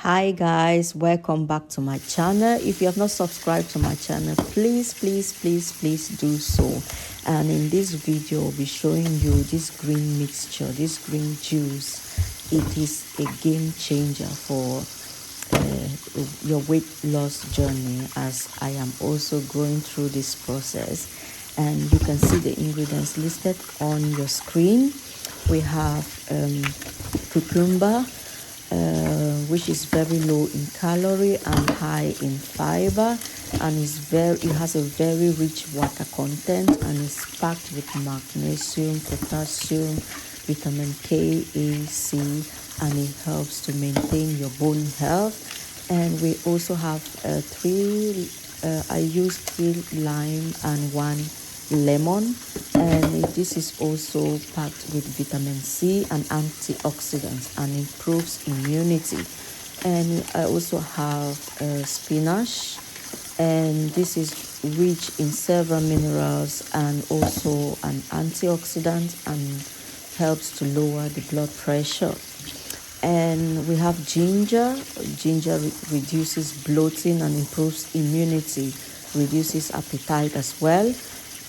Hi guys, welcome back to my channel. If you have not subscribed to my channel, please do so. And in this video I'll be showing you this green mixture, this green juice. It is a game changer for your weight loss journey, as I am also going through this process. And you can see the ingredients listed on your screen. We have cucumber, which is very low in calorie and high in fiber, and it has a very rich water content, and is packed with magnesium, potassium, vitamin K, A, C, and it helps to maintain your bone health. And we also have I use 3 lime and 1 lemon, and this is also packed with vitamin C and antioxidants and improves immunity. And I also have spinach, and this is rich in several minerals and also an antioxidant, and helps to lower the blood pressure. And we have ginger. Ginger reduces bloating and improves immunity, reduces appetite as well.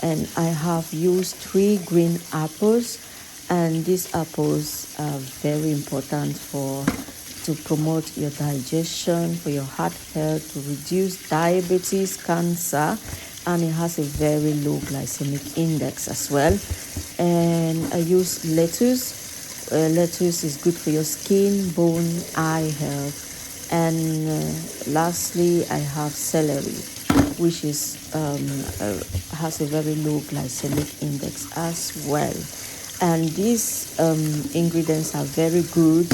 And I have used 3 green apples, and these apples are very important to promote your digestion, for your heart health, to reduce diabetes, cancer, and it has a very low glycemic index as well. And I use lettuce. Lettuce is good for your skin, bone, eye health. And lastly, I have celery, which is has a very low glycemic index as well. And these ingredients are very good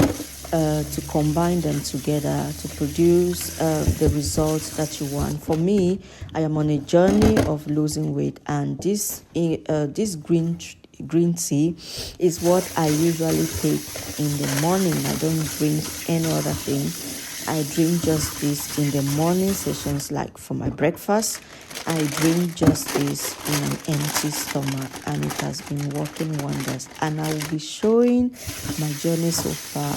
to combine them together to produce the results that you want. For me, I am on a journey of losing weight, and this green tea is what I usually take in the morning. I don't drink any other thing. I drink just this in the morning sessions, like for my breakfast. I drink just this in an empty stomach, and it has been working wonders. And I will be showing my journey so far,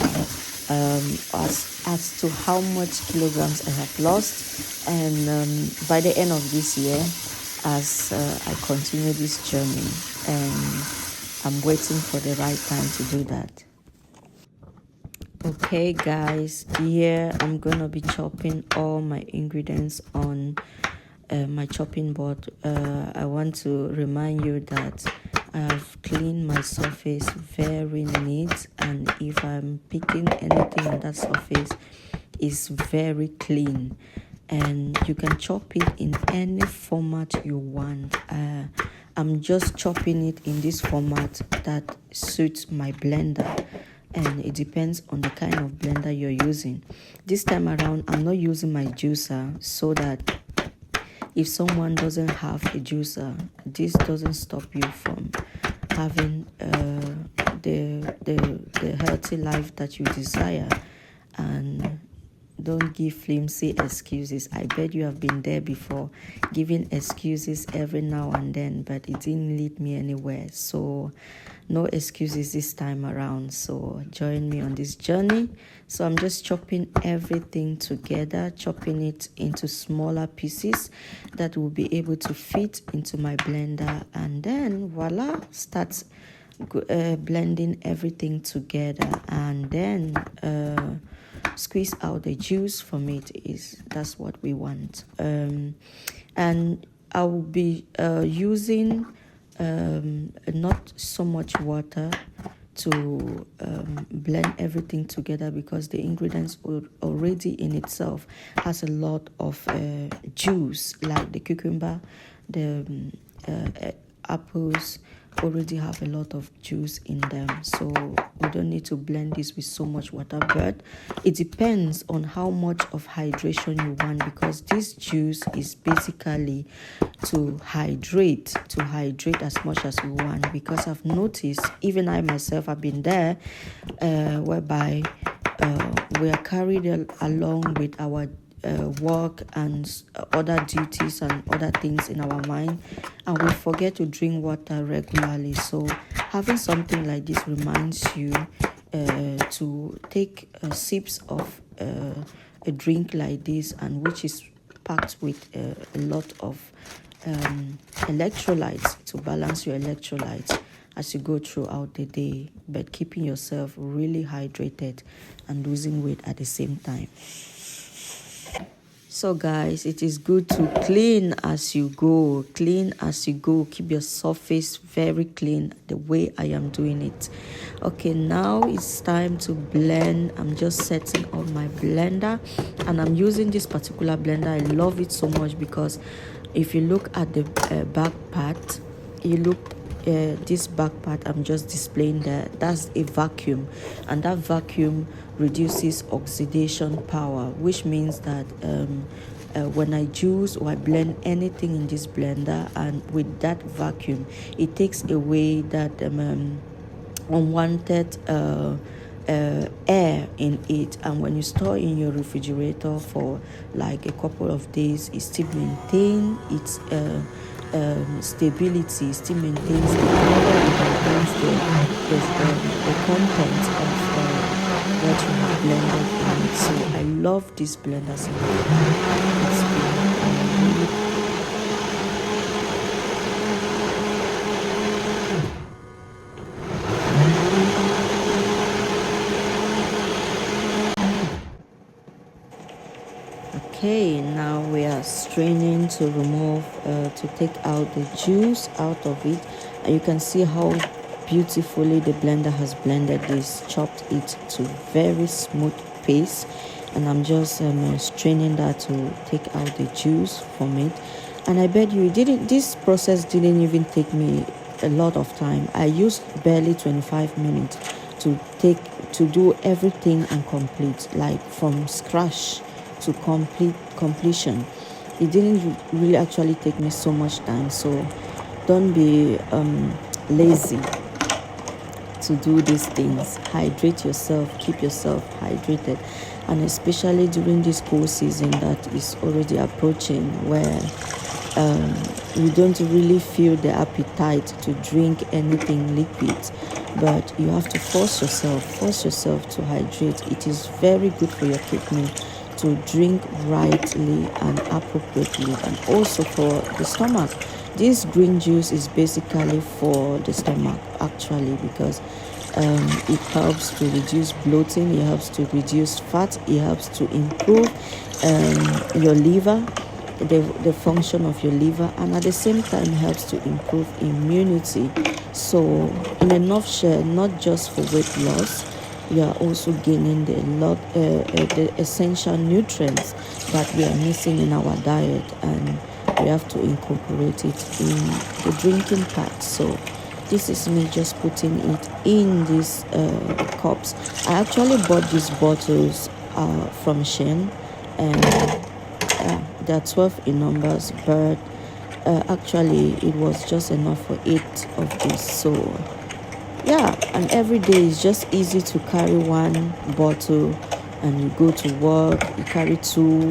as to how much kilograms I have lost, and by the end of this year, as I continue this journey, and I'm waiting for the right time to do that. Okay guys, here I'm gonna be chopping all my ingredients on my chopping board. I want to remind you that I have cleaned my surface very neat, and if I'm picking anything on that surface, it's very clean, and you can chop it in any format you want. I'm just chopping it in this format that suits my blender, and it depends on the kind of blender you're using. This time around, I'm not using my juicer, so that if someone doesn't have a juicer, this doesn't stop you from having the healthy life that you desire. And don't give flimsy excuses. I bet you have been there before, giving excuses every now and then, but it didn't lead me anywhere. So no excuses this time around. So join me on this journey. So I'm just chopping everything together, chopping it into smaller pieces that will be able to fit into my blender, and then voila, start blending everything together, and then squeeze out the juice from it. That's what we want. And I will be using not so much water to blend everything together, because the ingredients already in itself has a lot of juice, like the cucumber, the apples already have a lot of juice in them, so we don't need to blend this with so much water. But it depends on how much of hydration you want, because this juice is basically to hydrate as much as you want. Because I've noticed, even I myself have been there, whereby we are carried along with our work and other duties and other things in our mind, and we forget to drink water regularly. So having something like this reminds you to take sips of a drink like this, and which is packed with a lot of electrolytes to balance your electrolytes as you go throughout the day, but keeping yourself really hydrated and losing weight at the same time. So guys, it is good to clean as you go. Keep your surface very clean the way I am doing it. Okay, now it's time to blend. I'm just setting up my blender, and I'm using this particular blender. I love it so much because if you look at the back part, this back part I'm just displaying there, that's a vacuum, and that vacuum reduces oxidation power, which means that when I juice or I blend anything in this blender, and with that vacuum, it takes away that unwanted air in it, and when you store in your refrigerator for like a couple of days, it still maintains its stability, still maintains the content of what you have blended in it. So I love this blender so much. It's been really okay. Now we are straining to remove to take out the juice out of it, and you can see how beautifully the blender has blended this, chopped it to very smooth paste, and I'm just straining that to take out the juice from it. And I bet you this process didn't even take me a lot of time. I used barely 25 minutes to do everything and complete, like from scratch to completion. It didn't really actually take me so much time. So don't be lazy to do these things. Hydrate yourself, keep yourself hydrated, and especially during this cold season that is already approaching, where you don't really feel the appetite to drink anything liquid, but you have to force yourself to hydrate. It is very good for your kidney to drink rightly and appropriately, and also for the stomach. This green juice is basically for the stomach actually, because it helps to reduce bloating, it helps to reduce fat, it helps to improve your liver, the function of your liver, and at the same time helps to improve immunity. So in a nutshell, not just for weight loss, you are also gaining the essential nutrients that we are missing in our diet, and we have to incorporate it in the drinking part. So this is me just putting it in these cups. I actually bought these bottles from Shein, and they are 12 in numbers, but actually it was just enough for 8 of these. So yeah, and every day is just easy to carry one bottle, and you go to work, you carry 2.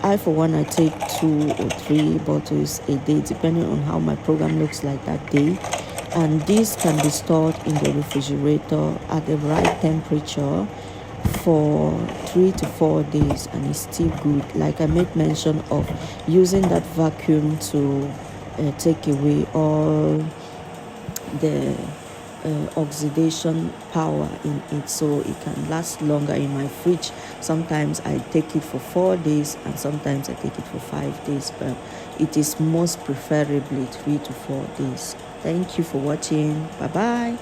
I for one, I take 2 or 3 bottles a day, depending on how my program looks like that day. And this can be stored in the refrigerator at the right temperature for 3 to 4 days, and it's still good. Like I made mention of using that vacuum to take away all the oxidation power in it, so it can last longer in my fridge. Sometimes I take it for 4 days, and sometimes I take it for 5 days, but it is most preferably 3 to 4 days. Thank you for watching. Bye bye.